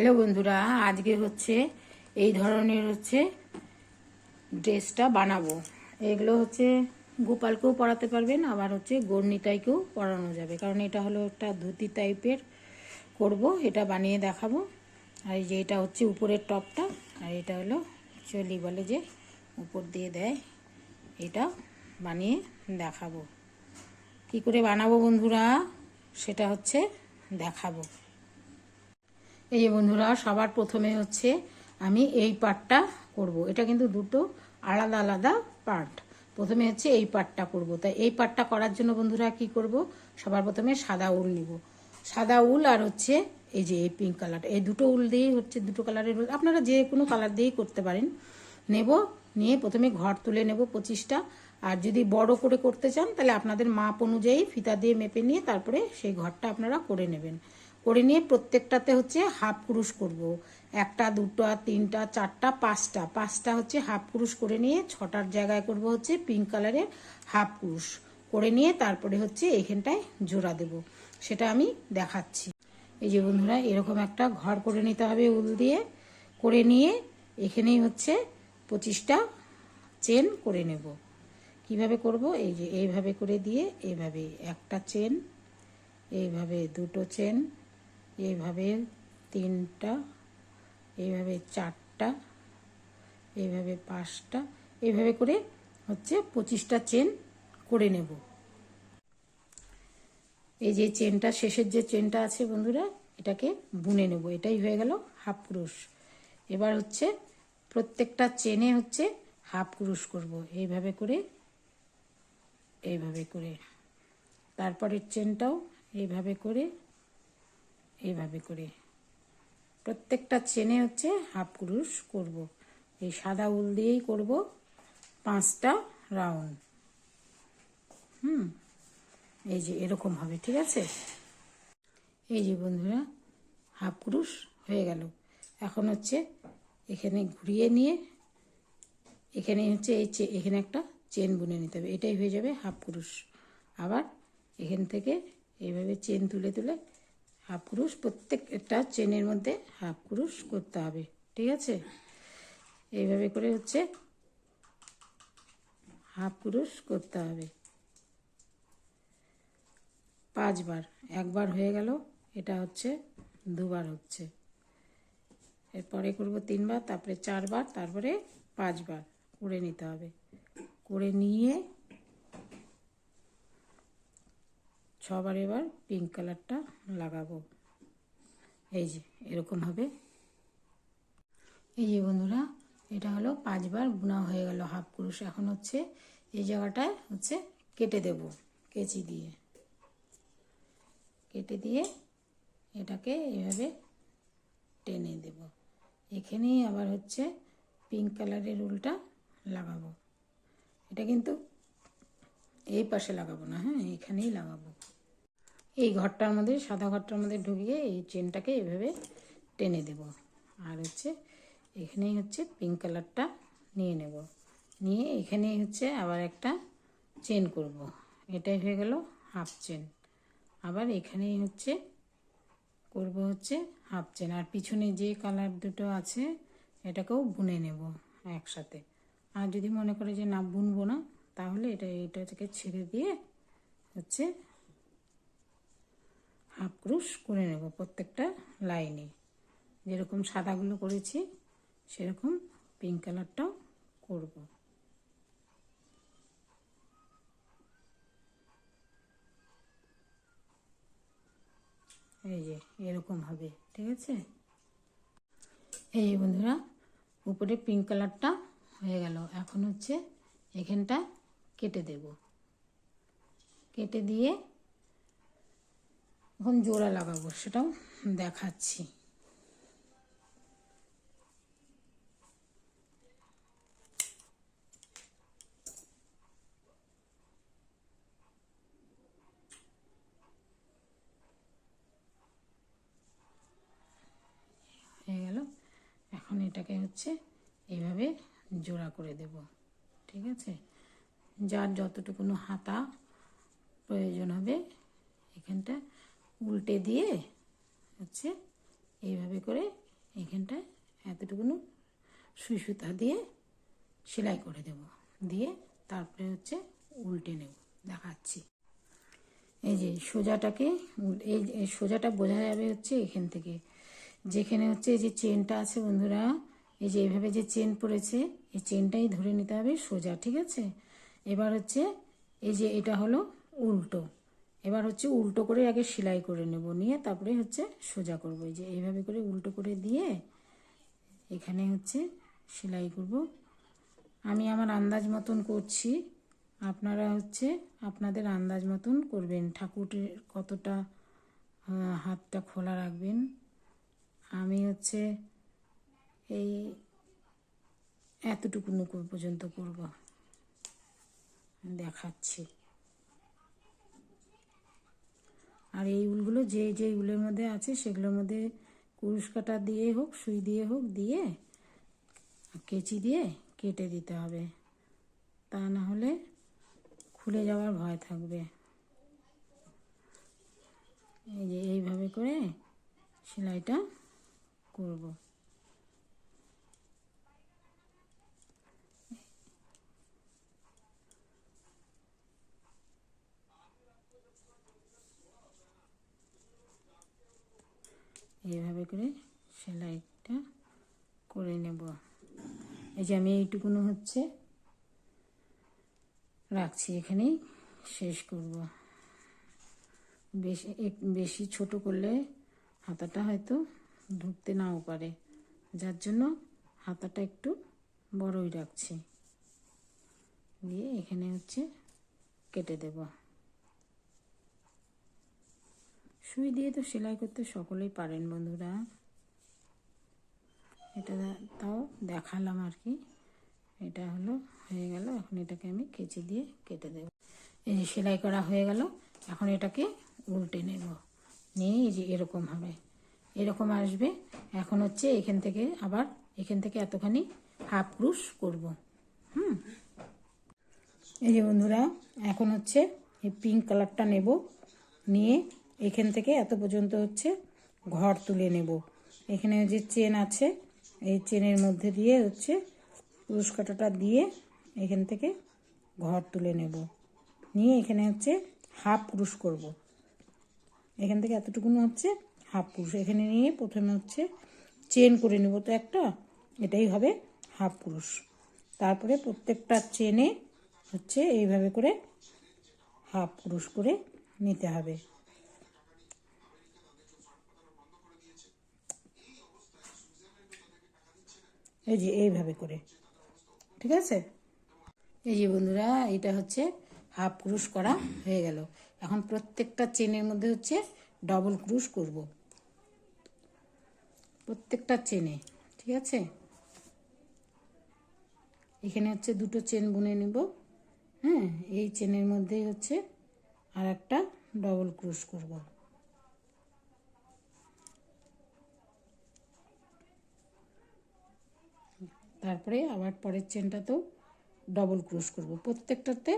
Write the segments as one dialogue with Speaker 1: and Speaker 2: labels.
Speaker 1: Hello বন্ধুরা, আজকে হচ্ছে এই ধরনের ড্রেসটা বানাবো। এগুলো গোপালকেও পরাতে পারবেন, আবার গর্নিতাইকেও পরানো যাবে, কারণ এটা হলো একটা ধুতি টাইপের করব। এটা বানিয়ে দেখাবো। আর এই যে এটা হচ্ছে উপরের টপটা, আর এটা হলো চলি বলে যে উপর দিয়ে দেয়, এটা বানিয়ে দেখাবো। কি করে বানাবো বন্ধুরা সেটা দেখাবো। এই যে বন্ধুরা, সবার প্রথমে আমি এই পার্টটা করব। এটা কিন্তু দুটো আলাদা আলাদা পার্ট। প্রথমে এই পার্টটা করব। তাই এই পার্টটা করার জন্য বন্ধুরা কি করব, সবার প্রথমে সাদা উল নিব। সাদা উল আর এই যে এই পিঙ্ক কালার, এই দুটো উল দিয়েই দুটো কালারের উল, আপনারা যে কোনো কালার দিয়েই করতে পারেন। নেব, নিয়ে প্রথমে ঘর তুলে নেব 25টা। আর যদি বড় করে করতে চান তাহলে আপনাদের মাপ অনুযায়ী ফিতা দিয়ে মেপে নিয়ে তারপরে সেই ঘরটা আপনারা করে নেবেন। করে নিয়ে প্রত্যেকটাতে হাফ ক্রুশ করব। একটা, দুটো, তিনটা, চারটা, পাঁচটা হাফ ক্রুশ করে নিয়ে 6টার জায়গায় করব পিঙ্ক কালারের হাফ ক্রুশ করে নিয়ে তারপরে এখানটায় জোড়া দেব। সেটা আমি দেখাচ্ছি। এই যে বন্ধুরা, এরকম একটা ঘর করে নিতে হবে উল দিয়ে। করে নিয়ে এখানেই 25টা চেন করে নেব। কিভাবে করব, এই যে এইভাবে করে দিয়ে এইভাবে একটা চেন, এইভাবে দুটো চেন, এইভাবে তিনটা, এইভাবে চারটা, এইভাবে পাঁচটা, এইভাবে করে 25টা চেন করে নেব। এই যে চেনটা, শেষের যে চেনটা আছে বন্ধুরা, এটাকে বুনে নেব। এটাই হয়ে গেল হাফ ক্রুশ। এবার প্রত্যেকটা চেনে হাফ ক্রুশ করব, এইভাবে করে, এইভাবে করে। তারপরের চেনটাও এইভাবে করে, এইভাবে করে। প্রত্যেকটা চেনে হাফ ক্রুশ করব। এই সাদা উল দিয়েই করব 5টা রাউন্ড। এই যে এরকম হবে, ঠিক আছে। এই যে বন্ধুরা, হাফ ক্রুশ হয়ে গেল। এখন এখানে ঘুরিয়ে নিয়ে এখানে এখানে একটা চেন বুনে নিতে হবে। এটাই হয়ে যাবে হাফ ক্রুশ। আবার এখান থেকে এইভাবে চেন তুলে তুলে হাফ ক্রুশ, প্রত্যেকটা চেনের মধ্যে হাফ ক্রুশ করতে হবে, ঠিক আছে। এইভাবে করে হাফ ক্রুশ করতে হবে 5 বার। একবার হয়ে গেল, এটা 2 বার হচ্ছে। এরপরে করব 3 বার, তারপরে 4 বার, তারপরে 5 বার করে নিতে হবে। করে নিয়ে 6 বার এবার পিঙ্ক কালারটা লাগাবো। এই যে এরকম হবে। এই যে বন্ধুরা, এটা হলো 5 বার বোনা হয়ে গেল হাফ ক্রুশ। এখন এই জায়গাটায় কেটে দেব কেচি দিয়ে। কেটে দিয়ে এটাকে এইভাবে টেনে দেব। এখানেই আবার পিঙ্ক কালারের উলটা লাগাবো। এটা কিন্তু এই পাশে লাগাবো না, হ্যাঁ, এখানেই লাগাবো। এই ঘরটার মধ্যে, সাদা ঘরটার মধ্যে ঢুকিয়ে এই চেনটাকে এইভাবে টেনে দেব। আর এখানেই পিঙ্ক কালারটা নিয়ে নেব। নিয়ে এখানেই আবার একটা চেন করব। এটাই হয়ে গেল হাফ চেন। আবার এখানেই করব হাফ চেন। আর পিছনে যে কালার দুটো আছে এটাকেও বুনে নেব একসাথে। আর যদি মনে করে যে না বুনবো না, তাহলে এটাকে ছেড়ে দিয়ে হাফ ক্রুশ করে নেব প্রত্যেকটা লাইনে। যেরকম সাদাগুলো করেছি সেরকম পিঙ্ক কালারটাও করব। এই যে এরকম হবে, ঠিক আছে। এই যে বন্ধুরা, উপরে পিঙ্ক কালারটা হয়ে গেল। এখন এখানটা কেটে দেব। কেটে দিয়ে এখন জোড়া লাগাবো, সেটাও দেখাচ্ছি। হয়ে গেল। এখন এটাকে এইভাবে জোড়া করে দেব, ঠিক আছে। যার যতটুকুনো হাতা প্রয়োজন হবে এখানটা উল্টে দিয়ে এইভাবে করে এখানটায় এতটুকুনো সুই সুতা দিয়ে সেলাই করে দেব, দিয়ে তারপরে হচ্ছে উল্টে নেব, দেখাচ্ছি। এই যে সোজাটাকে, এই সোজাটা বোঝা যাবে হচ্ছে এখান থেকে, যেখানে হচ্ছে এই যে চেনটা আছে বন্ধুরা, এই যে এইভাবে যে চেন পড়েছে, এই চেনটাই ধরে নিতে হবে সোজা, ঠিক আছে। এবার হচ্ছে এই যে এটা হলো উল্টো, এবার হচ্ছে উল্টো করে আগে সেলাই করে নেব, নিয়ে তারপরে হচ্ছে সোজা করব। এই যে এইভাবে করে উল্টো করে দিয়ে এখানে হচ্ছে সেলাই করব। আমি আমার আন্দাজ মতন করছি, আপনারা হচ্ছে আপনাদের আন্দাজ মতন করবেন, ঠাকুরের কতটা হাতটা খোলা রাখবেন। আমি হচ্ছে এই এতটুকু পর্যন্ত করব, দেখাচ্ছি। আর এই উলগুলো যে যে উলের মধ্যে আছে সেগুলোর মধ্যে কুরুশ কাটা দিয়ে হোক, সুই দিয়ে হোক, দিয়ে কেচি দিয়ে কেটে দিতে হবে, তা না হলে খুলে যাওয়ার ভয় থাকবে। এই যে এইভাবে করে সেলাইটা করব। এইভাবে করে সেলাইটা করে নেব। এই যে আমি এইটুকুনো হচ্ছে রাখছি, এখানেই শেষ করব। বেশি বেশি ছোট করলে হাতাটা হয়তো ঢুকতে নাও পারে, যার জন্য হাতাটা একটু বড়ই রাখছি, দিয়ে এখানে হচ্ছে কেটে দেব। সুই দিয়ে তো সেলাই করতে সকলেই পারেন বন্ধুরা, এটা তাও দেখালাম আর কি। এটা হলো হয়ে গেল, এখন এটাকে আমি কেচি দিয়ে কেটে দেব। এই যে সেলাই করা হয়ে গেল, এখন এটাকে উল্টে নেব, নিয়ে এই যে এরকম হবে, এরকম আসবে। এখন হচ্ছে এখান থেকে আবার এখান থেকে এতখানি হাফ ক্রুশ করব। এই যে বন্ধুরা, এখন হচ্ছে এই পিঙ্ক কালারটা নেব, নিয়ে এখান থেকে এত পর্যন্ত হচ্ছে ঘর তুলে নেব। এখানে যে চেন আছে, এই চেনের মধ্যে দিয়ে হচ্ছে ক্রুশ কাঁটাটা দিয়ে এখান থেকে ঘর তুলে নেব, নিয়ে এখানে হচ্ছে হাফ ক্রুশ করব। এখান থেকে এতটুকুনো হচ্ছে হাফ ক্রুশ, এখানে নিয়ে প্রথমে হচ্ছে চেন করে নেব, তো একটা এটাই হবে হাফ ক্রুশ। তারপরে প্রত্যেকটা চেনে হচ্ছে এইভাবে করে হাফ ক্রুশ করে নিতে হবে। এই যে এইভাবে করে, ঠিক আছে। এই যে বন্ধুরা, এটা হচ্ছে হাফ ক্রুশ করা হয়ে গেল। এখন প্রত্যেকটা চেনের মধ্যে হচ্ছে ডবল ক্রুশ করব, প্রত্যেকটা চেনে, ঠিক আছে। এখানে হচ্ছে দুটো চেন বুনে নেব, হ্যাঁ। এই চেনের মধ্যেই হচ্ছে আর একটা ডবল ক্রুশ করব। তারপরে আবার পরের চেনটাতেও ডবল ক্রুশ করব, প্রত্যেকটাতে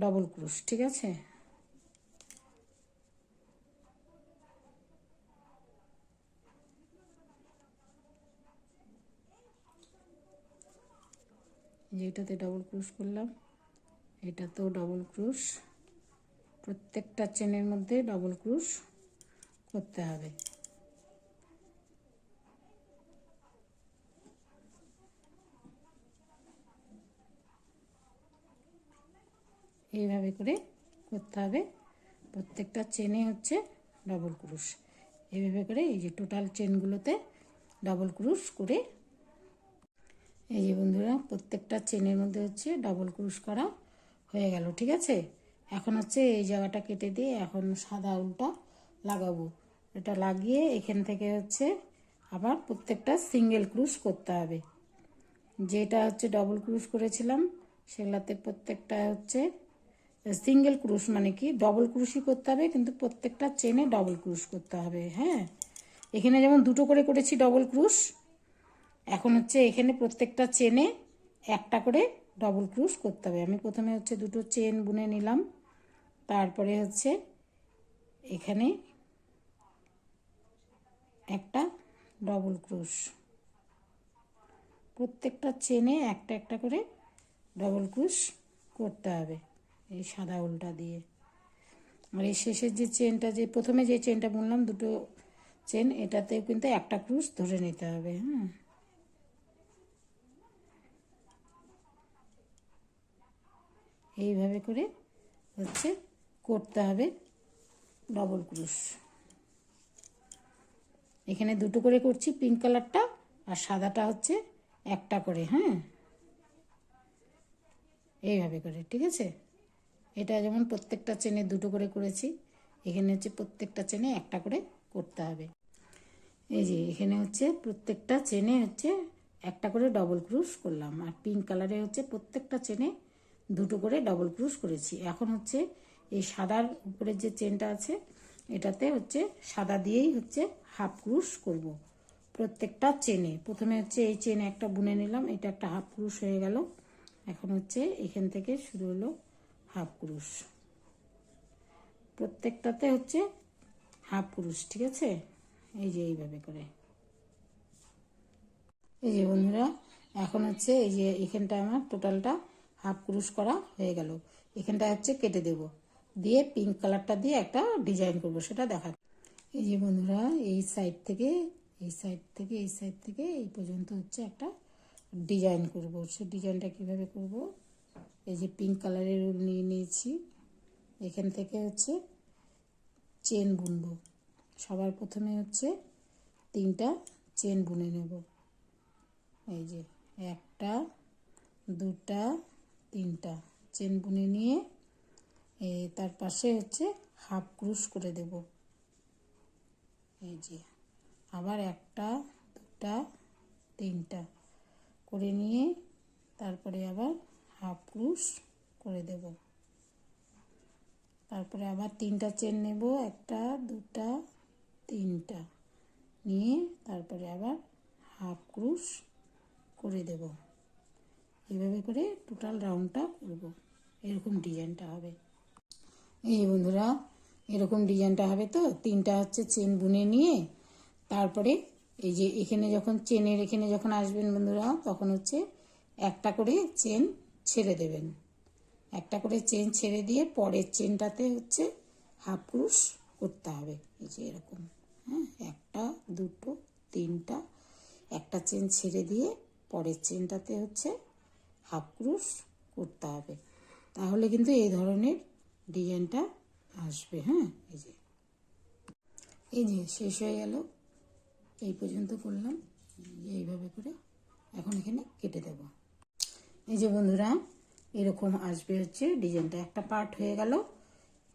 Speaker 1: ডবল ক্রুশ, ঠিক আছে। যেটাতে ডবল ক্রুশ করলাম এটাতেও ডবল ক্রুশ, প্রত্যেকটা চেনের মধ্যে ডবল ক্রুশ করতে হবে। এইভাবে করে করতে হবে, প্রত্যেকটা চেনে হচ্ছে ডবল ক্রুশ। এইভাবে করে এই যে টোটাল চেনগুলোতে ডবল ক্রুশ করে, এই যে বন্ধুরা, প্রত্যেকটা চেনের মধ্যে হচ্ছে ডবল ক্রুশ করা হয়ে গেল, ঠিক আছে। এখন হচ্ছে এই জায়গাটা কেটে দিয়ে এখন সাদা উলটা লাগাবো। এটা লাগিয়ে এখান থেকে হচ্ছে আবার প্রত্যেকটা সিঙ্গেল ক্রুশ করতে হবে। যেটা হচ্ছে ডবল ক্রুশ করেছিলাম সেগুলাতে প্রত্যেকটা হচ্ছে সিঙ্গেল ক্রুশ, মানে কি ডবল ক্রুশই করতে হবে, কিন্তু প্রত্যেকটা চেনে ডবল ক্রুশ করতে হবে, হ্যাঁ। এখানে যেমন দুটো করে করেছি ডবল ক্রুশ, এখন হচ্ছে এখানে প্রত্যেকটা চেনে একটা করে ডবল ক্রুশ করতে হবে। আমি প্রথমে হচ্ছে দুটো চেন বুনে নিলাম, তারপরে হচ্ছে এখানে একটা ডবল ক্রোশ। প্রত্যেকটা চেনে একটা একটা করে ডবল ক্রোশ করতে হবে এই সাদা উলটা দিয়ে। আর এই শেষের যে চেনটা, যে প্রথমে যে চেনটা বললাম দুটো চেন, এটাতেও কিন্তু একটা ক্রোশ ধরে নিতে হবে। হ্যাঁ, এইভাবে করে হচ্ছে করতে হবে ডবল ক্রোশ। এখানে দুটো করে করছি পিঙ্ক কালারটা, আর সাদাটা হচ্ছে একটা করে। হ্যাঁ, এইভাবে করে, ঠিক আছে। এটা যেমন প্রত্যেকটা চেনে দুটো করে করেছি, এখানে হচ্ছে প্রত্যেকটা চেনে একটা করে করতে হবে। এই যে এখানে হচ্ছে প্রত্যেকটা চেনে হচ্ছে একটা করে ডবল ক্রোশ করলাম, আর পিঙ্ক কালারে হচ্ছে প্রত্যেকটা চেনে দুটো করে ডবল ক্রোশ করেছি। এখন হচ্ছে এই সাদার উপরে যে চেনটা আছে এটাতে হচ্ছে সাদা দিয়েই হচ্ছে হাফ ক্রোশ করব প্রত্যেকটা চেনে। প্রথমে হচ্ছে এই চেনে একটা বুনে নিলাম, এটা একটা হাফ ক্রোশ হয়ে গেল। এখন হচ্ছে এখান থেকে শুরু হলো হাফ ক্রোশ, প্রত্যেকটাতে হচ্ছে হাফ ক্রোশ, ঠিক আছে। এই যে এইভাবে করে। এই যে বন্ধুরা, এখন হচ্ছে এই যে এখানটা আমার টোটালটা হাফ ক্রোশ করা হয়ে গেল। এখানটা হচ্ছে কেটে দেব, দিয়ে পিঙ্ক কালারটা দিয়ে একটা ডিজাইন করব, সেটা দেখা। এই যে বন্ধুরা, এই সাইড থেকে এই সাইড থেকে এই সাইড থেকে এই পর্যন্ত হচ্ছে একটা ডিজাইন করব। সে ডিজাইনটা কিভাবে করব, এই যে পিঙ্ক কালারের উল নিয়ে নিয়েছি, এখান থেকে হচ্ছে চেন বুনবো। সবার প্রথমে হচ্ছে 3টা চেন বুনে নেব। এই যে 1টা 2টা 3টা চেন বুনে নিয়ে তার পাশে হচ্ছে হাফ ক্রোশ করে দেব। এই যে আবার 1টা 2টা 3টা করে নিয়ে তারপরে আবার হাফ ক্রোশ করে দেব। তারপরে আবার 3টা চেন নেব, 1টা 2টা 3টা নিয়ে তারপরে আবার হাফ ক্রোশ করে দেব। এইভাবে করে টোটাল রাউন্ডটা করব, এরকম ডিজাইনটা হবে। এই বন্ধুরা, এরকম ডিজাইনটা হবে। তো 3টা হচ্ছে চেন বুনে নিয়ে তারপরে এই যে এখানে যখন চেনের এখানে যখন আসবেন বন্ধুরা, তখন হচ্ছে একটা করে চেন ছেড়ে দেবেন। একটা করে চেন ছেড়ে দিয়ে পরের চেনটাতে হচ্ছে হাফ ক্রোশ করতে হবে। এই যে এরকম, হ্যাঁ, 1টা 2টো 3টা, একটা চেন ছেড়ে দিয়ে পরের চেনটাতে হচ্ছে হাফ ক্রোশ করতে হবে, তাহলে কিন্তু এই ধরনের ডিজাইনটা আসবে। হ্যাঁ, এই যে শেষ হয়ে গেল, এই পর্যন্ত করলাম। এইভাবে করে এখন এখানে কেটে দেব। এই যে বন্ধুরা, এরকম আসবে হচ্ছে ডিজাইনটা। একটা পার্ট হয়ে গেল,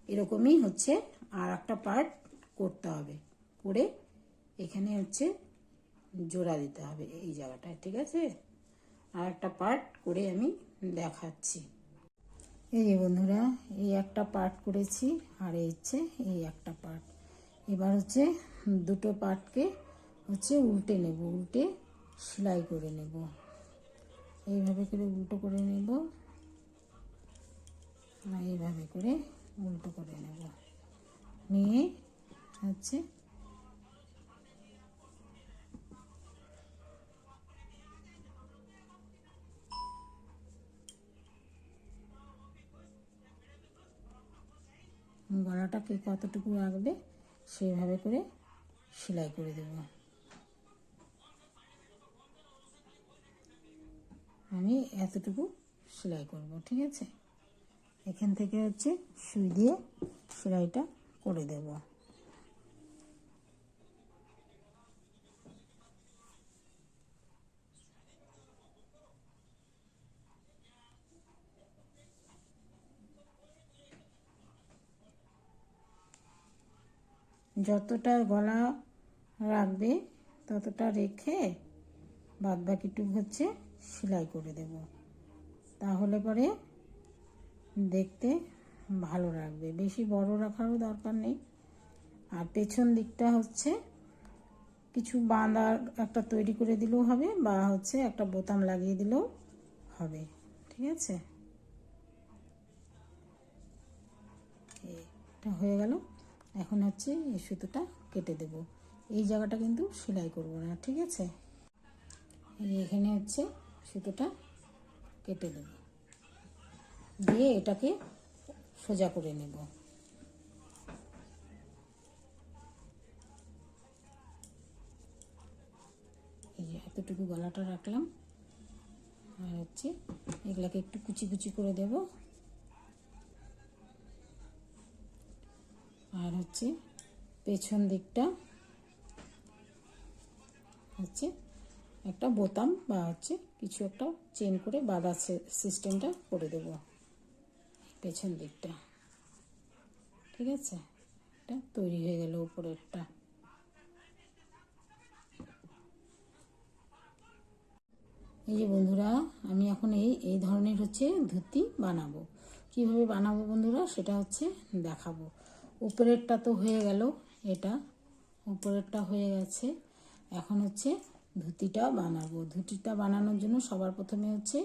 Speaker 1: এরকমই হচ্ছে আর একটা পার্ট করতে হবে, করে এখানে হচ্ছে জোড়া দিতে হবে এই জায়গাটায়, ঠিক আছে। আর একটা পার্ট করে আমি দেখাচ্ছি। এই যে বন্ধুরা, এই একটা পার্ট করেছি, আর এই হচ্ছে এই একটা পার্ট। এবার হচ্ছে দুটো পার্টকে হচ্ছে উল্টে নেব, উল্টে সেলাই করে নেব। এইভাবে করে উল্টো করে নেব, এইভাবে করে উল্টো করে নেব, নিয়ে হচ্ছে গলাটাকে কতটুকু রাখবে সেইভাবে করে সেলাই করে দেব। আমি এতটুকু সেলাই করব, ঠিক আছে। এখান থেকে হচ্ছে সুই দিয়ে সেলাইটা করে দেব। যতটা গলা রাখবে ততটা রেখে বাদ বাকিটুকু হচ্ছে সেলাই করে দেব, তাহলে পরে দেখতে ভালো লাগবে। বেশি বড় রাখারও দরকার নেই। আর পেছন দিকটা হচ্ছে কিছু বাঁধার একটা তৈরি করে দিলেও হবে, বা হচ্ছে একটা বোতাম লাগিয়ে দিলেও হবে, ঠিক আছে। এটা হয়ে গেল। এখন হচ্ছে এই সুতোটা কেটে দেব। এই জায়গাটা কিন্তু সেলাই করব না, ঠিক আছে। এখানে হচ্ছে সুতোটা কেটে দেব, দিয়ে এটাকে সোজা করে নেব। এই যে এতটুকু গলাটা রাখলাম, আর হচ্ছে এগুলাকে একটু কুচি কুচি করে দেব। আর হচ্ছে পেছন দিকটা হচ্ছে একটা বোতাম বা হচ্ছে কিছু একটা চেন করে বাঁধা সিস্টেমটা করে দেব পেছন দিকটা, ঠিক আছে। এটা তৈরি হয়ে গেল উপরেরটা। এই যে বন্ধুরা, আমি এখন এই ধরনের হচ্ছে ধুতি বানাবো। কিভাবে বানাবো বন্ধুরা সেটা হচ্ছে দেখাবো। উপরেরটা তো হয়ে গেল, এটা উপরেরটা হয়ে গেছে। এখন হচ্ছে ধুতিটা বানাবো। ধুতিটা বানানোর জন্য সবার প্রথমে হচ্ছে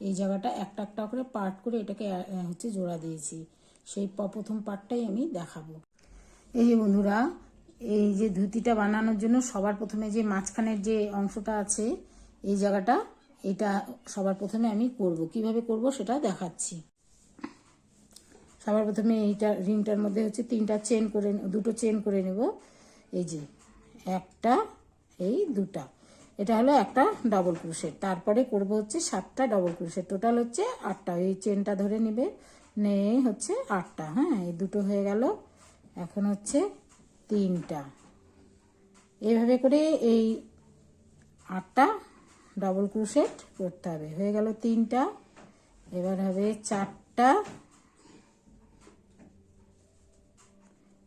Speaker 1: এই জায়গাটা একটা একটা করে পার্ট করে এটাকে হচ্ছে জোড়া দিয়েছি। সেই প্রথম পার্টটাই আমি দেখাবো। এই যে বন্ধুরা, এই যে ধুতিটা বানানোর জন্য সবার প্রথমে যে মাঝখানের যে অংশটা আছে এই জায়গাটা, এটা সবার প্রথমে আমি করব। কিভাবে করব সেটা দেখাচ্ছি। সবার প্রথমে এইটা রিংটার মধ্যে হচ্ছে দুটো চেন করে নেব। এই যে একটা, এই দুটা, এটা হলো একটা ডবল ক্রোশেট। তারপরে করব হচ্ছে 7টা ডবল ক্রোশেট, টোটাল হচ্ছে 8টা। এই চেনটা ধরে নেবে, নিয়ে হচ্ছে 8টা। হ্যাঁ, এই দুটো হয়ে গেল, এখন হচ্ছে 3টা। এইভাবে করে এই 8টা ডবল ক্রোশেট করতে হবে। হয়ে গেল 3টা, এবার হবে 4টা।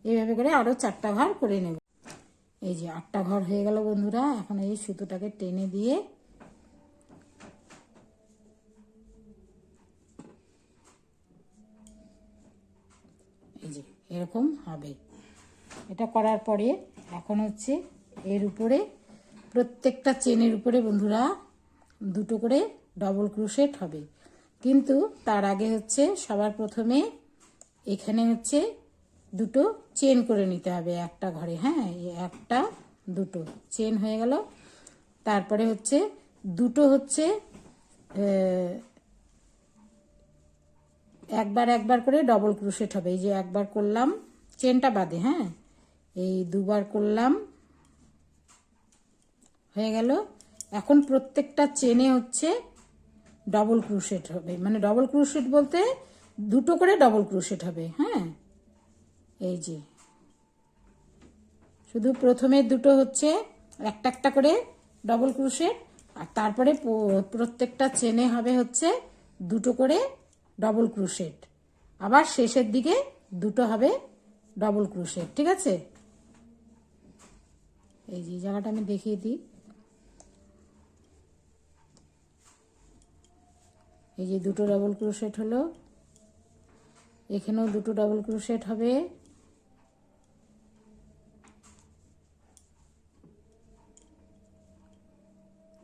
Speaker 1: এইভাবে করে আরো 4টা ঘর করে নেব। এই যে 8টা ঘর হয়ে গেল বন্ধুরা। এখন এই সুতোটাকে টেনে দিয়ে এই যে এরকম হবে। এটা করার পরে এখন হচ্ছে এর উপরে প্রত্যেকটা চেনের উপরে বন্ধুরা দুটো করে ডবল ক্রোশেট হবে। কিন্তু তার আগে হচ্ছে সবার প্রথমে এখানে হচ্ছে দুটো চেন করে নিতে হবে একটা ঘরে। হ্যাঁ, একটা দুটো চেন হয়ে গেল। তারপরে হচ্ছে দুটো হচ্ছে একবার একবার করে ডবল ক্রোশেট হবে। এই যে একবার করলাম চেনটা বাদে, হ্যাঁ, এই দুবার করলাম, হয়ে গেল। এখন প্রত্যেকটা চেনে হচ্ছে ডবল ক্রোশেট হবে, মানে ডবল ক্রোশেট বলতে দুটো করে ডবল ক্রোশেট হবে। হ্যাঁ, এই যে শুধু প্রথমে দুটো হচ্ছে একটা একটা করে ডবল ক্রোশেট, আর তারপরে প্রত্যেকটা চেনে হবে হচ্ছে দুটো করে ডবল ক্রোশেট, আবার শেষের দিকে দুটো হবে ডবল ক্রোশেট, ঠিক আছে। এই যে জায়গাটা আমি দেখিয়ে দিই। এই যে দুটো ডবল ক্রোশেট হলো, এখানেও দুটো ডবল ক্রোশেট হবে,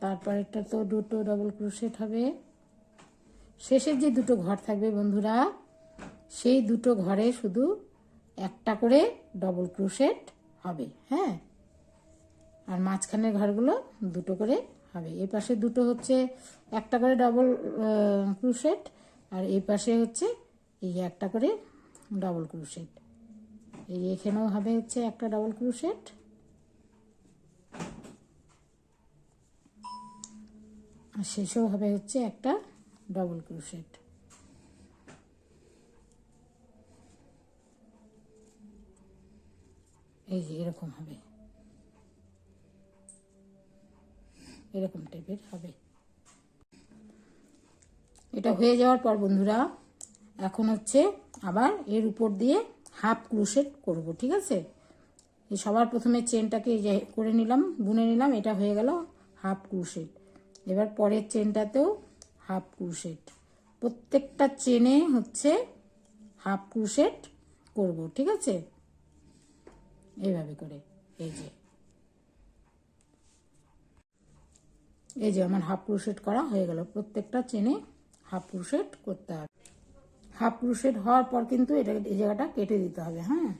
Speaker 1: তারপরেরটা তো দুটো ডবল ক্রোশেট হবে। শেষের যে দুটো ঘর থাকবে বন্ধুরা, সেই দুটো ঘরে শুধু একটা করে ডবল ক্রোশেট হবে। হ্যাঁ, আর মাঝখানের ঘরগুলো দুটো করে হবে। এই পাশে দুটো হচ্ছে একটা করে ডবল ক্রোশেট, আর এই পাশে হচ্ছে এই একটা করে ডবল ক্রোশেট। এই এখানেও হবে হচ্ছে একটা ডবল ক্রোশেট, আর শেষেও হবে হচ্ছে একটা ডবল ক্রোশেট। এই যে এরকম হবে, এরকম টাইপের হবে। এটা হয়ে যাওয়ার পর বন্ধুরা এখন হচ্ছে আবার এর উপর দিয়ে হাফ ক্রোশেট করব, ঠিক আছে। এই সবার প্রথমে চেনটাকে করে নিলাম, বুনে নিলাম, এটা হয়ে গেল হাফ ক্রোশেট। এবার পরের চেনটাতেও হাফ ক্রোশেট, প্রত্যেকটা চেনে হচ্ছে হাফ ক্রোশেট করব, ঠিক আছে, এইভাবে করে। এই যে আমার হাফ ক্রোশেট করা হয়ে গেল। প্রত্যেকটা চেনে হাফ ক্রোশেট করতে হবে। হাফ ক্রোশেট হওয়ার পর কিন্তু এটা এই জায়গাটা কেটে দিতে হবে। হ্যাঁ,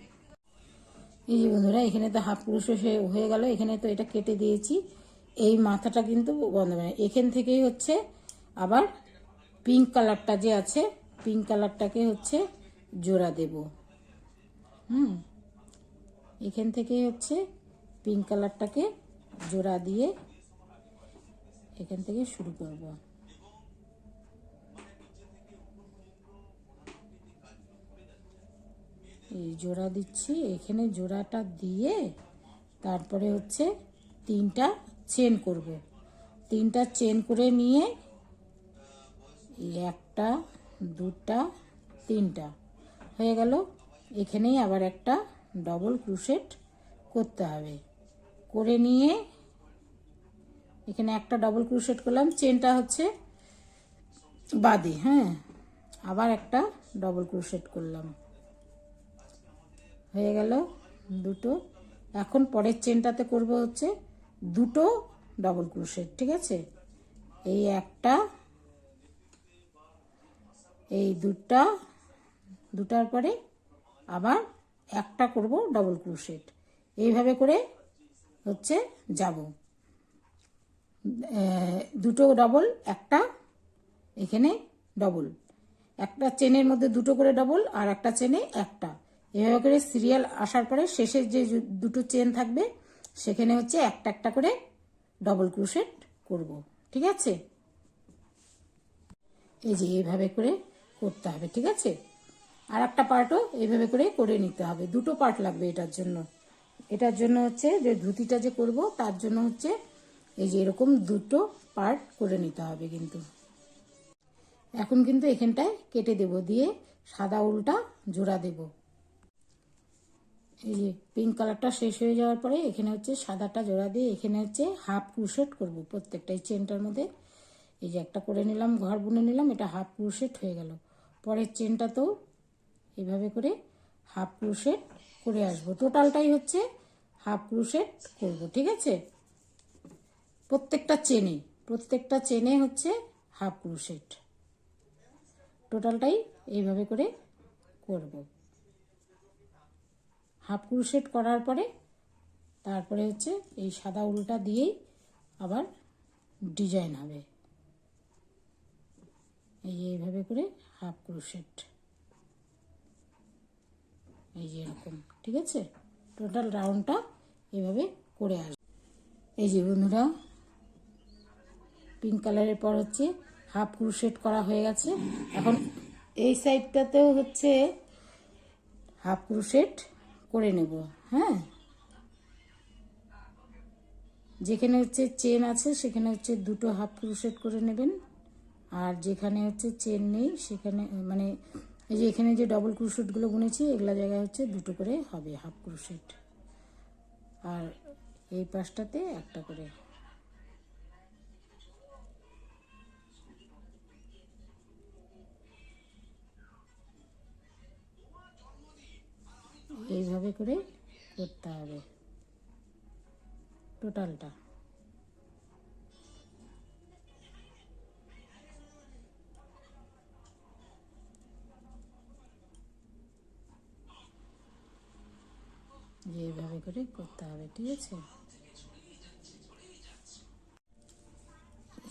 Speaker 1: এই যে বন্ধুরা, এখানে তো হাফ ক্রোশে হয়ে গেল। এখানে তো এটা কেটে দিয়েছি, এই মাথাটা কিন্তু বন্ধ হবে না। এখান থেকেই হচ্ছে আবার পিঙ্ক কালারটা যে আছে, পিঙ্ক কালারটাকে হচ্ছে জোড়া দেব। এখান থেকে হচ্ছে পিঙ্ক কালারটাকে জোড়া দিয়ে এখান থেকে শুরু করব। এই জোড়া দিচ্ছি, এখানে জোড়াটা দিয়ে তারপরে হচ্ছে 3টা চেন করব। 3টা চেন করে নিয়ে এই 1টা 2টা 3টা হয়ে গেল। এখানেই আবার একটা ডবল ক্রোশেট করতে হবে। করে নিয়ে এখানে একটা ডবল ক্রোশেট করলাম, চেনটা হচ্ছে বাদে, হ্যাঁ, আবার একটা ডবল ক্রোশেট করলাম, হয়ে গেল দুটো। এখন পরের চেনটাতে করব হচ্ছে 2টো ডবল ক্রোশেট, ঠিক আছে। এই একটা, এই দুটার পরে আবার একটা করব ডবল ক্রোশেট। এইভাবে করে হচ্ছে যাব, 2টো ডবল, একটা এখানে ডবল, একটা চেনের মধ্যে 2টো করে ডবল আর একটা চেনে একটা, এভাবে করে সিরিয়াল আসার পরে শেষের যে 2টো চেন থাকবে সেখানে হচ্ছে একটা একটা করে ডবল ক্রোশেট করব, ঠিক আছে। এই যে এইভাবে করে করতে হবে, ঠিক আছে। আর একটা পার্টও এইভাবে করে করে নিতে হবে, 2টো পার্ট লাগবে এটার জন্য। এটার জন্য হচ্ছে যে ধুতিটা যে করব তার জন্য হচ্ছে এই যে এরকম 2টো পার্ট করে নিতে হবে কিন্তু। এখন কিন্তু এখানটায় কেটে দেব, দিয়ে সাদা উলটা জোড়া দেব। এই যে পিঙ্ক কালারটা শেষ হয়ে যাওয়ার পরে এখানে হচ্ছে সাদাটা জোড়া দিয়ে এখানে হচ্ছে হাফ ক্রোশেট করব প্রত্যেকটাই চেনটার মধ্যে। এই যে একটা করে নিলাম, ঘর বুনে নিলাম, এটা হাফ ক্রোশেট হয়ে গেল। পরের চেনটাতেও এইভাবে করে হাফ ক্রোশেট করে আসবো, টোটালটাই হচ্ছে হাফ ক্রোশেট করব, ঠিক আছে। প্রত্যেকটা চেনে হচ্ছে হাফ ক্রোশেট, টোটালটাই এইভাবে করে করব। হাফ ক্রোশেট করার পরে তারপরে হচ্ছে এই সাদা উলটা দিয়েই আবার ডিজাইন হবে। এইভাবে করে হাফ ক্রোশেট, এই যে এরকম, ঠিক আছে। টোটাল রাউন্ডটা এইভাবে করে আসবে। এই যে বন্ধুরা, পিঙ্ক কালারের পর হচ্ছে হাফ ক্রোশেট করা হয়ে গেছে। এখন এই সাইডটাতেও হচ্ছে হাফ ক্রোশেট করে নেব, হ্যাঁ। যেখানে হচ্ছে চেন আছে সেখানে হচ্ছে 2টো হাফ ক্রোশেট করে নেবেন, আর যেখানে হচ্ছে চেন নেই সেখানে মানে এই যে এখানে যে ডবল ক্রোশেটগুলো বুনেছি এগুলা জায়গায় হচ্ছে 2টো করে হবে হাফ ক্রোশেট, আর এই পাশটাতে একটা করে। এইভাবে করে করতে হবে টোটালটা। এইভাবে করে করতে হবে, ঠিক আছে।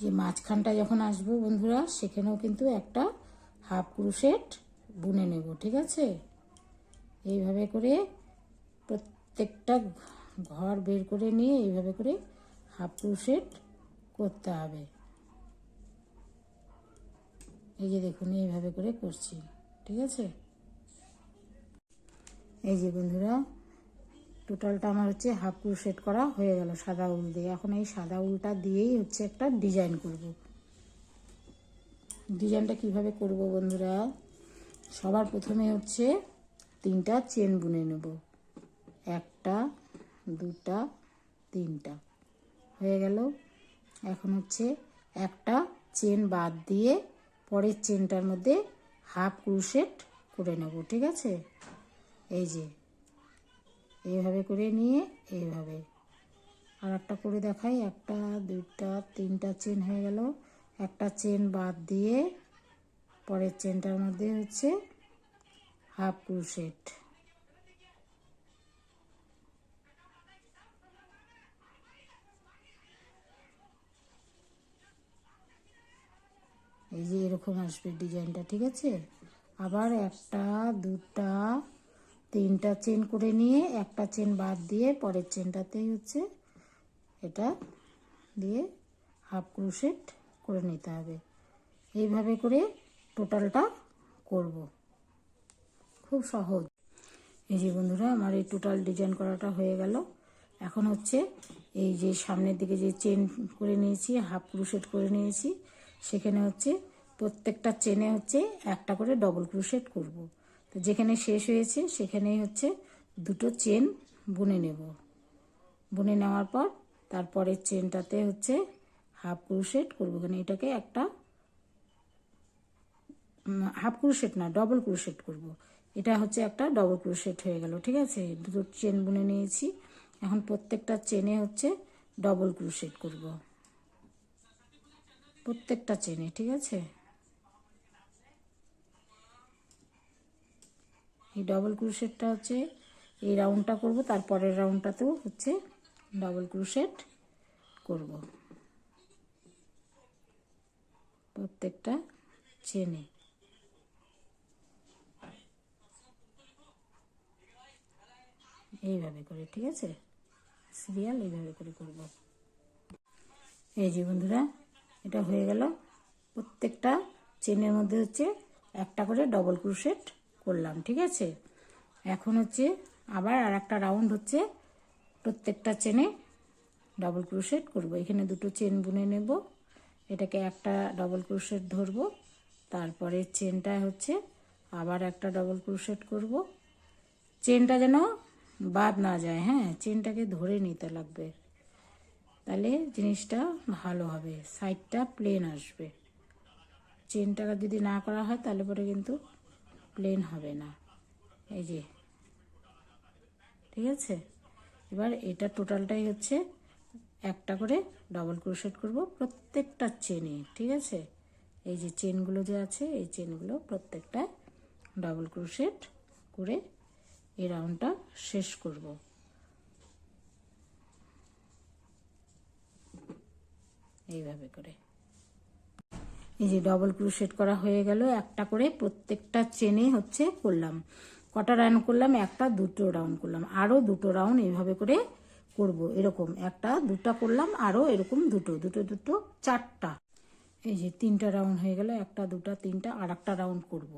Speaker 1: যে মাঝখানটা যখন আসবো বন্ধুরা সেখানেও কিন্তু একটা হাফ ক্রোশেট বুনে নেব, ঠিক আছে। এইভাবে করে প্রত্যেকটা ঘর বের করে নিয়ে এইভাবে করে হাফ ক্রোশেট করতে হবে। এই যে দেখুন এইভাবে করে করছি, ঠিক আছে। এই যে বন্ধুরা, টোটালটা আমার হচ্ছে হাফ ক্রোশেট করা হয়ে গেল সাদা উল দিয়ে। এখন এই সাদা উলটা দিয়েই হচ্ছে একটা ডিজাইন করব। ডিজাইনটা কিভাবে করব বন্ধুরা, সবার প্রথমে হচ্ছে 3টা চেন বুনে নেব, 1টা 2টা 3টা হয়ে গেল। এখন হচ্ছে একটা চেন বাদ দিয়ে পরের চেনটার মধ্যে হাফ ক্রোশেট করে নেব, ঠিক আছে। এই যে এইভাবে করে নিয়ে এইভাবে আর একটা করে দেখাই, 1টা 2টা 3টা চেন হয়ে গেল। একটা চেন বাদ দিয়ে পরের চেনটার মধ্যে হচ্ছে হাফ ক্রোশেট, এই যে এরকম আসবে ডিজাইনটা, ঠিক আছে। আবার একটা, দুটা, তিনটা চেন করে নিয়ে একটা চেন বাদ দিয়ে পরের চেনটাতেই হচ্ছে এটা দিয়ে হাফ ক্রোশেট করে নিতে হবে। এইভাবে করে টোটালটা করব, খুব সহজ। এই যে বন্ধুরা, আমার এই টোটাল ডিজাইন করাটা হয়ে গেল। এখন হচ্ছে এই যে সামনের দিকে যে চেন করে নিয়েছি, হাফ ক্রোশেট করে নিয়েছি, সেখানে হচ্ছে প্রত্যেকটা চেনে হচ্ছে একটা করে ডবল ক্রোশেট করব। তো যেখানে শেষ হয়েছে সেখানেই হচ্ছে দুটো চেন বুনে নেব। বুনে নেওয়ার পর তারপরের চেনটাতে হচ্ছে হাফ ক্রোশেট করবো। এখানে এটাকে একটা হাফ ক্রোশেট না, ডবল ক্রোশেট করব। এটা হচ্ছে একটা ডবল ক্রোশেট হয়ে গেল, ঠিক আছে। দুটো চেন বুনে নিয়েছি, এখন প্রত্যেকটা চেনে হচ্ছে ডবল ক্রোশেট করব, প্রত্যেকটা চেনে, ঠিক আছে। এই ডবল ক্রোশেটটা হচ্ছে এই রাউন্ডটা করব, তারপরের রাউন্ডটাতেও হচ্ছে ডবল ক্রোশেট করব প্রত্যেকটা চেনে। এইভাবে করে, ঠিক আছে, সিরিয়াল এইভাবে করে করব। এই যে বন্ধুরা, এটা হয়ে গেল। প্রত্যেকটা চেনের মধ্যে হচ্ছে একটা করে ডবল ক্রোশেট করলাম, ঠিক আছে। এখন হচ্ছে আবার আর একটা রাউন্ড হচ্ছে প্রত্যেকটা চেনে ডবল ক্রোশেট করব। এখানে দুটো চেন বুনে নেব, এটাকে একটা ডবল ক্রোশেট ধরবো, তারপরে চেনটা হচ্ছে আবার একটা ডবল ক্রোশেট করব। চেনটা যেন বাদ না যায়, হ্যাঁ, চেনটাকে ধরে নিতে লাগবে, তাহলে জিনিসটা ভালো হবে, সাইডটা প্লেন আসবে। চেনটা যদি না করা হয় তাহলে পরে কিন্তু প্লেন হবে না। এই যে, ঠিক আছে। এবার এটা টোটালটাই হচ্ছে একটা করে ডবল ক্রোশেট করব প্রত্যেকটা চেনে, ঠিক আছে। এই যে চেনগুলো যে আছে, এই চেনগুলো প্রত্যেকটা ডবল ক্রোশেট করে এই রাউন্ডটা শেষ করব। এইভাবে করে এই যে ডবল ক্রোশেট করা হয়ে গেল, একটা করে প্রত্যেকটা চেনে হচ্ছে করলাম। কটা রাউন্ড করলাম? একটা, দুটো রাউন্ড করলাম, আরও দুটো রাউন্ড এইভাবে করে করব। এরকম একটা, দুটা করলাম, আরও এরকম দুটো দুটো দুটো চারটা। এই যে তিনটা রাউন্ড হয়ে গেল, একটা, দুটা, তিনটা, আর একটা রাউন্ড করব।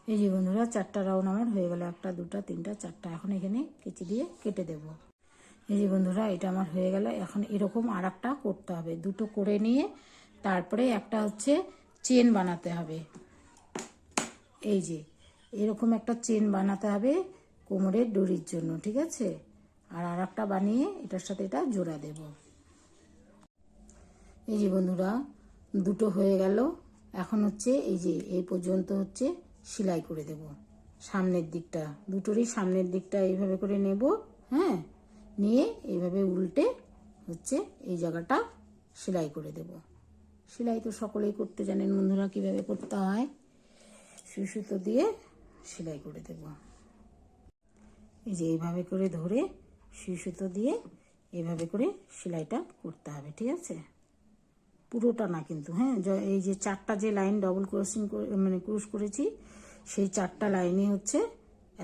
Speaker 1: এই যে বন্ধুরা, চারটা রাউন্ড আমার হয়ে গেল, একটা, দুটা, তিনটা, চারটা। এখন এখানে কেচি দিয়ে কেটে দেব। এই যে বন্ধুরা, এটা আমার হয়ে গেল। এখন এরকম আর একটা করতে হবে, দুটো করে নিয়ে তারপরে একটা হচ্ছে চেন বানাতে হবে। এই যে এরকম একটা চেন বানাতে হবে কোমরের দড়ির জন্য, ঠিক আছে। আর একটা বানিয়ে এটার সাথে এটা জোড়া দেব। এই যে বন্ধুরা, দুটো হয়ে গেল। এখন হচ্ছে এই যে এই পর্যন্ত হচ্ছে সেলাই করে দেব। সামনের দিকটা, দুটোরই সামনের দিকটা এইভাবে করে নেব, হ্যাঁ, নিয়ে এইভাবে উল্টে হচ্ছে এই জায়গাটা সেলাই করে দেব। সেলাই তো সকলেই করতে জানেন বন্ধুরা, কিভাবে করতে হয়। সুই সুতো দিয়ে সেলাই করে দেব। এই যে এইভাবে করে ধরে সুই সুতো দিয়ে এইভাবে করে সেলাইটা করতে হবে, ঠিক আছে। পুরোটা না কিন্তু, হ্যাঁ, এই যে চারটা যে লাইন ডবল ক্রসিং মানে ক্রস করেছি, সেই চারটা লাইনে হচ্ছে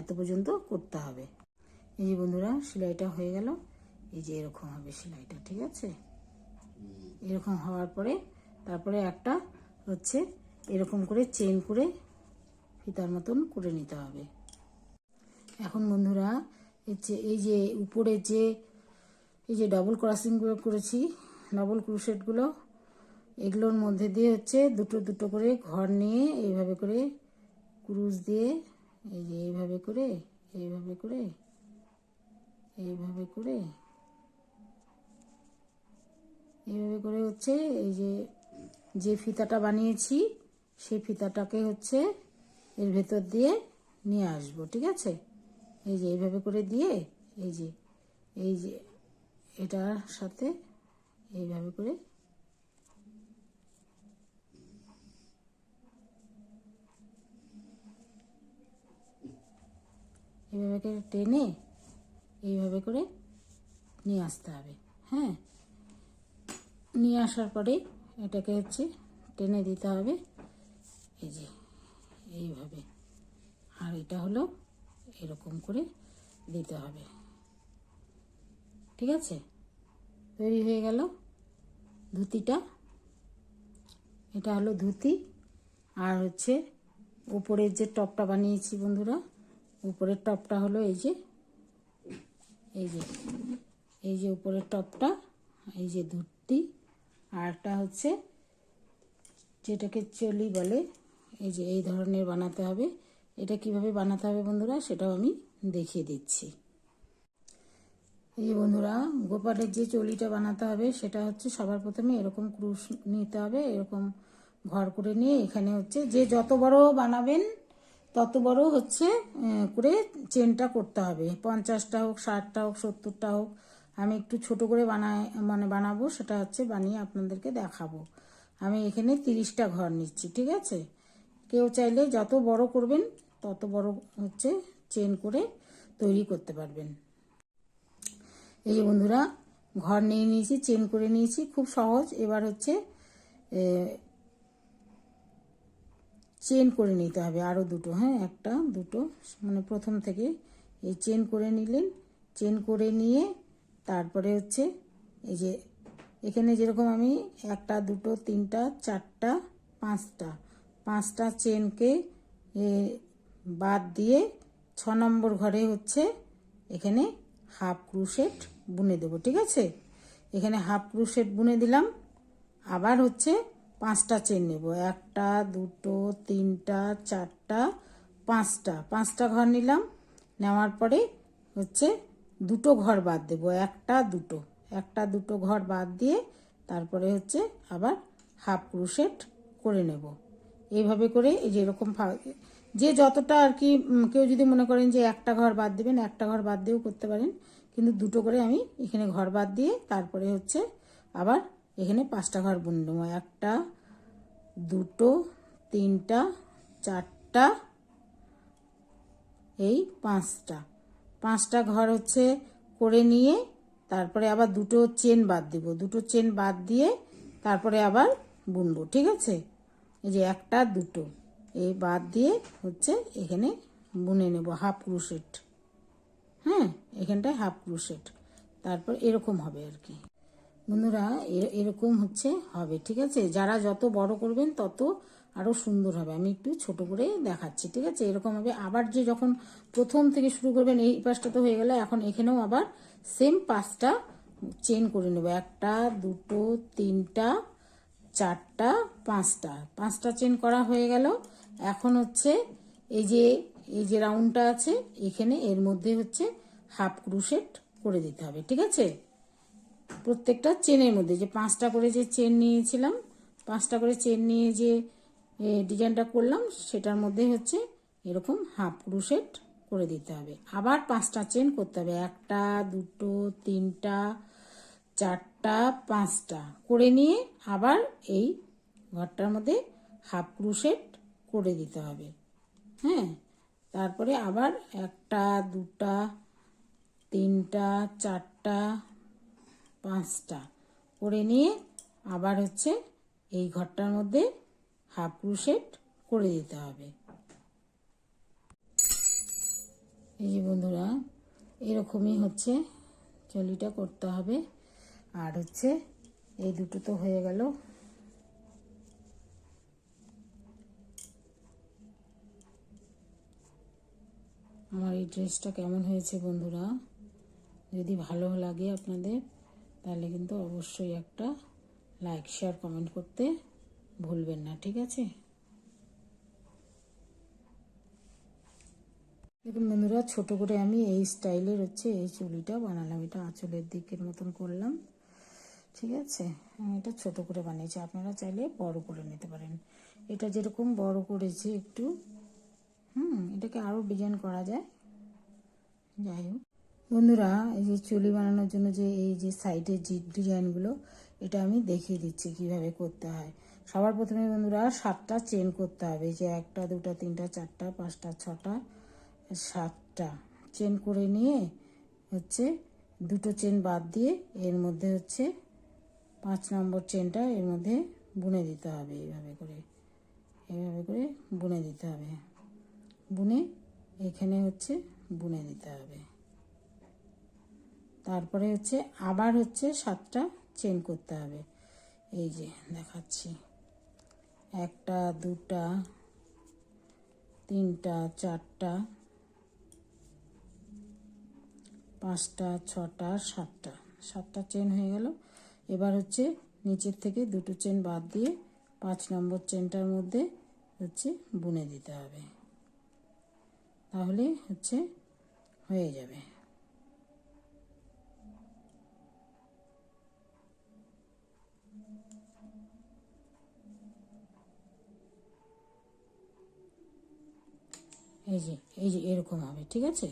Speaker 1: এত পর্যন্ত করতে হবে। এই যে বন্ধুরা, সেলাইটা হয়ে গেল। এই যে এরকম হবে সেলাইটা, ঠিক আছে। এরকম হওয়ার পরে তারপরে একটা হচ্ছে এরকম করে চেন করে ফিতার মতন করে নিতে হবে। এখন বন্ধুরা, এই যে উপরে যে এই যে ডবল ক্রসিংগুলো করেছি, ডবল ক্রোশেটগুলো, এগুলোর মধ্যে দিয়ে হচ্ছে দুটো দুটো করে ঘর নিয়ে এইভাবে করে ক্রুশ দিয়ে এই যে এইভাবে করে এইভাবে করে এইভাবে করে এইভাবে করে হচ্ছে এই যে ফিতাটা বানিয়েছি সেই ফিতাটাকে হচ্ছে এর ভেতর দিয়ে নিয়ে আসবো, ঠিক আছে। এই যে এইভাবে করে দিয়ে এই যে এটার সাথে এইভাবে করে এইভাবে করে টেনে এইভাবে করে নিয়ে আসতে হবে, হ্যাঁ। নিয়ে আসার পরে এটাকে হচ্ছে টেনে দিতে হবে, এই যে এইভাবে। আর এটা হলো এরকম করে দিতে হবে, ঠিক আছে। তৈরি হয়ে গেল ধুতিটা। এটা হলো ধুতি। আর হচ্ছে উপরের যে টপটা বানিয়েছি বন্ধুরা, উপরের টপটা হলো এই যে এই যে উপরের টপটা, এই যে ধুতি। আর একটা হচ্ছে যেটাকে চলি বলে, এই যে এই ধরনের বানাতে হবে। এটা কিভাবে বানাতে হবে বন্ধুরা সেটাও আমি দেখিয়ে দিচ্ছি। এই যে বন্ধুরা, গোপালের যে চলিটা বানাতে হবে সেটা হচ্ছে সবার প্রথমে এরকম ক্রুশ নিতে হবে, এরকম ঘর করে নিয়ে এখানে হচ্ছে যে যত বড় বানাবেন তত বড় হচ্ছে করে চেনটা করতে হবে। 50টা হোক, 60টা হোক, 70টা হোক। আমি একটু ছোট করে বানাবো, সেটা হচ্ছে বানিয়ে আপনাদেরকে দেখাবো। আমি এখানে 30টা ঘর নিচ্ছি, ঠিক আছে। কেউ চাইলে যত বড় করবেন তত বড় হচ্ছে চেন করে তৈরি করতে পারবেন। এই যে বন্ধুরা, ঘর নিয়ে নিয়েছি, চেন করে নিয়েছি, খুব সহজ। এবার হচ্ছে চেন করে নিতে হবে আরও দুটো, হ্যাঁ, একটা দুটো, মানে প্রথম থেকে এই চেন করে নিলেন। চেন করে নিয়ে তারপরে হচ্ছে এই যে এখানে যেরকম আমি 1টা 2টো 3টা 4টা 5টা চেনকে বাদ দিয়ে 6 নম্বর ঘরে হচ্ছে এখানে হাফ ক্রুশেট বুনে দেবো, ঠিক আছে। এখানে হাফ ক্রুশেট বুনে দিলাম। আবার হচ্ছে 5টা চেন নেব, 1টা 2টো 3টা 4টা 5টা ঘর নিলাম। নেওয়ার পরে হচ্ছে দুটো ঘর বাদ দেবো, 1টা 2টো ঘর বাদ দিয়ে তারপরে হচ্ছে আবার হাফ ক্রুশেট করে নেব। এইভাবে করে এই যে এরকম যে যতটা আর কি, কেউ যদি মনে করেন যে 1টা ঘর বাদ দেবেন, 1টা ঘর বাদ দিয়েও করতে পারেন, কিন্তু দুটো করে আমি এখানে ঘর বাদ দিয়ে তারপরে হচ্ছে আবার এখানে 5টা ঘর বুনে নেব। 1টা 2টো 3টা 4টা, এই 5টা ঘর হচ্ছে করে নিয়ে তারপরে আবার দুটো চেন বাদ দিব, দুটো চেন বাদ দিয়ে তারপরে আবার বুনবো, ঠিক আছে। এই যে 1টা 2টো এই বাদ দিয়ে হচ্ছে এখানে বুনে নেব হাফ ক্রুশেট, হ্যাঁ, এখানটায় হাফ ক্রুশেট। তারপর এরকম হবে আর কি বন্ধুরা, এরকম হচ্ছে হবে, ঠিক আছে। যারা যত বড় করবেন তত আরও সুন্দর হবে। আমি একটু ছোট করে দেখাচ্ছি, ঠিক আছে। এরকম হবে। আবার যে যখন প্রথম থেকে শুরু করবেন, এই পাশটা তো হয়ে গেল, এখন এখানেও আবার সেম 5টা চেন করে নেব। 1টা 2টো 3টা 4টা 5টা চেন করা হয়ে গেল। এখন হচ্ছে এই যে রাউন্ডটা আছে এখানে, এর মধ্যে হচ্ছে হাফ ক্রুশেট করে দিতে হবে, ঠিক আছে। প্রত্যেকটা চেনের মধ্যে যে 5টা করে যে চেন নিয়েছিলাম, 5টা করে চেন নিয়ে যে ডিজাইনটা করলাম সেটার মধ্যে হচ্ছে এরকম হাফ ক্রুশেট করে দিতে হবে। আবার 5টা চেন করতে হবে, 1টা 2টো 3টা 4টা 5টা করে নিয়ে আবার এই ঘরটার মধ্যে হাফ ক্রুশেট করে দিতে হবে, হ্যাঁ। তারপরে আবার 1টা 2টা 3টা 4টা 5টা করে নিয়ে আবার হচ্ছে এই ঘরটার মধ্যে হাফ ক্রুশেট করে দিতে হবে। এই যে বন্ধুরা, এরকমই হচ্ছে চলিটা করতে হবে। আর হচ্ছে এই দুটো তো হয়ে গেল। আমার এই ড্রেসটা কেমন হয়েছে বন্ধুরা, যদি ভালো লাগে আপনাদের তাহলে কিন্তু অবশ্যই একটা লাইক শেয়ার কমেন্ট করতে ভুলবেন না, ঠিক আছে। দেখুন বন্ধুরা, ছোট করে আমি এই স্টাইলের হচ্ছে এই চুড়িটা বানালাম। এটা আঁচলের দিকের মতন করলাম, ঠিক আছে। আমি এটা ছোট করে বানিয়েছি, আপনারা চাইলে বড় করে নিতে পারেন। এটা যেরকম বড় করেছি একটু, এটাকে আরও ডিজাইন করা যায়। যাই হোক বন্ধুরা, এই যে চুলি বানানোর জন্য যে এই যে সাইডের যে ডিজাইনগুলো, এটা আমি দেখিয়ে দিচ্ছি কিভাবে করতে হয়। সবার প্রথমে বন্ধুরা 7টা চেন করতে হবে। এই যে 1টা 2টা 3টা 4টা 5টা 6টা 7টা চেন করে নিয়ে হচ্ছে দুটো চেন বাদ দিয়ে এর মধ্যে হচ্ছে 5 নম্বর চেনটা এর মধ্যে বুনে দিতে হবে, এইভাবে করে বুনে দিতে হবে। বুনে এখানে হচ্ছে বুনে দিতে হবে। তারপরে হচ্ছে আবার হচ্ছে 7টা চেন করতে হবে। এই যে দেখাচ্ছি, 1টা 2টা 3টা 4টা 5টা 6টা 7টা চেন হয়ে গেল। এবার হচ্ছে নিচের থেকে 2টো চেন বাদ দিয়ে 5 নম্বর চেনটার মধ্যে হচ্ছে বুনে দিতে হবে, তাহলে হচ্ছে হয়ে যাবে। এই যে এরকম হবে, ঠিক আছে।